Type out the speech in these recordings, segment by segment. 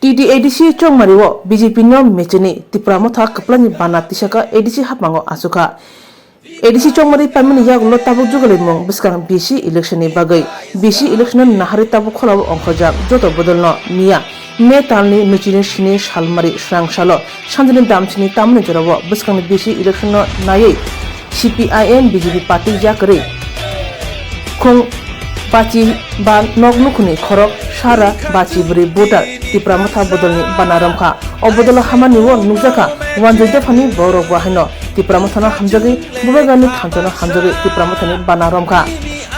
TDADC chongmariwo BJP no mecheni tipramotha kaplani bana tisaka ADC hapmango asuka ADC chongmari pamini yagulo tabuk jugalimo biskang BC election ni bagai BC election nahari tabuk kholaw ongkhajak joto bodolno niya me talni nuchini shini shalmari shrangshalo shanjini damchini tamni jorawo biskang BC election no naye CPIM BJP party jakare khong bachi ban nognukhuni khorok sara bachi bri voter tipramotha bodolni banaromkha obodolo hamani wo nujaka wanjoide phani borok wahino tipramotha hamjagi bubagani thanjano hamjagi tipramothani banaromkha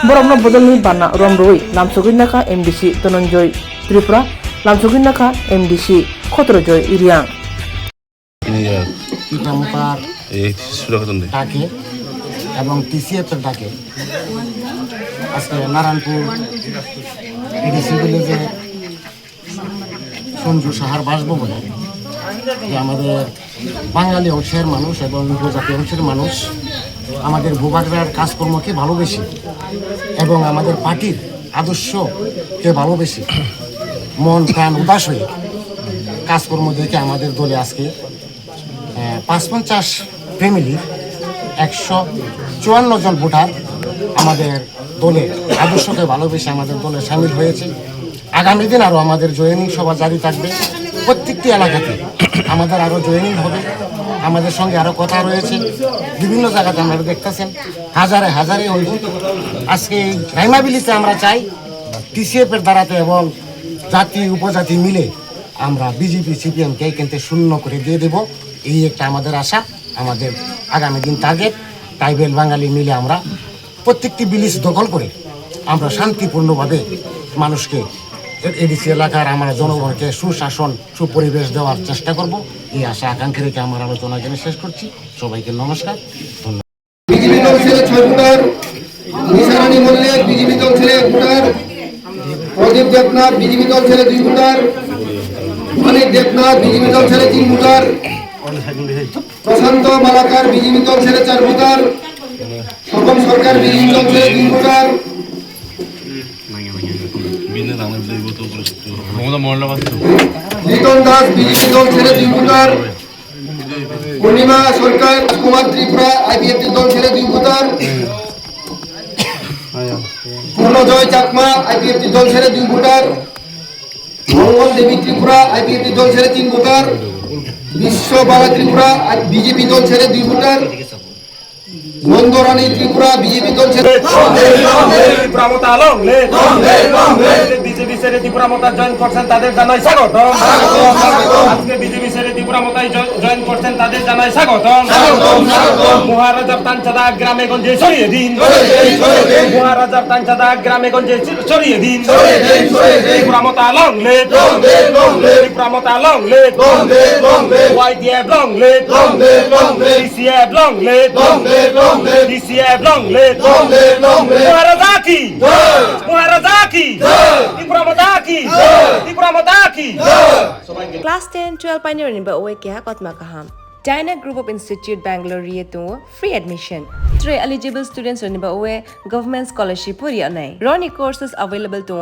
borokno bodolni bana romroi namsoginaka MDC Tononjoy Tripura namsoginaka MDC Khotrojoy Iriang tipramotha ডাকে এবং TCF এর ডাকে আজকে Narayanpur ADC ভিলেজে Sanju সাহার বাসভবনে যে আমাদের বাঙালি অংশের মানুষ এবং উপজাতি অংশের মানুষ আমাদের ভূভাগের কাজকর্মকে ভালোবেসে এবং আমাদের পার্টির আদর্শকে ভালোবেসে মন প্রাণ উদাস হয়ে কাজকর্ম দেখে আমাদের দলে আজকে ৫৫ ফ্যামিলির ১৫৪ জন ভোটার আমাদের দলে আদর্শকে ভালোবেসে আমাদের দলে সামিল হয়েছে। আগামী দিন আরও আমাদের জয়েনিং সভা জারি থাকবে। প্রত্যেকটি এলাকাতে আমাদের আরও জয়েনিং হবে। আমাদের সঙ্গে আরও কথা রয়েছে। বিভিন্ন জায়গাতে আপনারা দেখতেছেন হাজারে হাজারে হইব। আজকে এই রাইমাবিলিতে আমরা চাই TCF-এর দ্বারাতে এবং জাতি উপজাতি মিলে আমরা BJP CPM-কে কিন্তু শূন্য করে দিয়ে দেব। এই একটা আমাদের আশা, আমাদের আগামী দিন টার্গেট। ট্রাইবেল বাঙালি মিলে আমরা প্রত্যেকটি বিলিজ দখল করে আমরা শান্তিপূর্ণভাবে মানুষকে এডিসি এলাকার আমরা জনগণকে সুশাসন সুপরিবেশ দেওয়ার চেষ্টা করব। এই আশা আকাঙ্ক্ষা রেখে আমার আলোচনা এখানে শেষ করছি। সবাইকে নমস্কার, ধন্যবাদ। বিজেপি দল ছেলে 6 ভোটার, নিশারানী মল্লিক বিজেপি দল ছেলে 1 ভোটার, প্রদীপ দেবনাথ বিজেপি দল ছেলে 2 ভোটার, অনিক দেবনাথ বিজেপি দল ছেলে 3 ভোটার, প্রশান্ত মালাকার বিজেপি দল ছেলে 4 ভোটার, স্বপন সরকার বিজেপি দল ছেলে 3 ভোটার, লিটন দাস বিজেপি দল ছেলে 2 ভোটার, পূর্ণিমা সরকার কুমার ত্রিপুরা IPF দল ছেলে 2 ভোটার, পূর্ণজয় চাকমা IPF দল ছেলে 2 ভোটার, মঙ্গল দেবী ত্রিপুরা IPF দল ছেলে 3 ভোটার, বিশ্ব বালা ত্রিপুরা বিজেপি দল ছেলে 2 ভোটার, নন্দরানী ত্রিপুরা বিজেপি দল ছেলে বিজেপি ছেড়ে ত্রিপুরা মতা জয়েন করছেন তাদের জানাই স্বাগত। আজকে বিজেপি ছেড়ে ত্রিপুরা মতায় জয়েন করছেন তাদের জানাই স্বাগত। মহারাজার তানচাঁদা গ্রামে গঞ্জে ছড়িয়ে দিন, মহারাজার তানচাঁদা গ্রামে গঞ্জে ছড়িয়ে দিন। Tripura Motha long live, Tripura Motha long live, YDF long live, TCF long live, TCF long live, Maharaja ki, Maharaja ki, Tripura Mata ki, Tripura Mata ki. Class 10, 12 pioneer ba oe kya kotma kaham. Dyna Group of Institute Bangalore to free admission. 3 eligible students ba oe government scholarship puri anai. Roni courses available to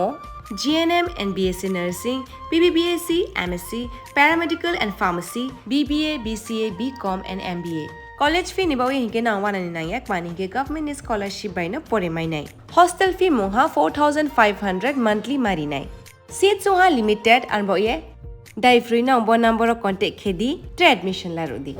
GNM and BSc Nursing, BBBSc, MSc, Paramedical and Pharmacy, BBA, BCA, BCom and MBA. College fee nibawi hinke na wana ni nai ek mani ke government scholarship by na pore mai nai. Hostel fee moha 4500 monthly mari nai. Seats soha limited and boye dai free na number contact khedi admission la rodi.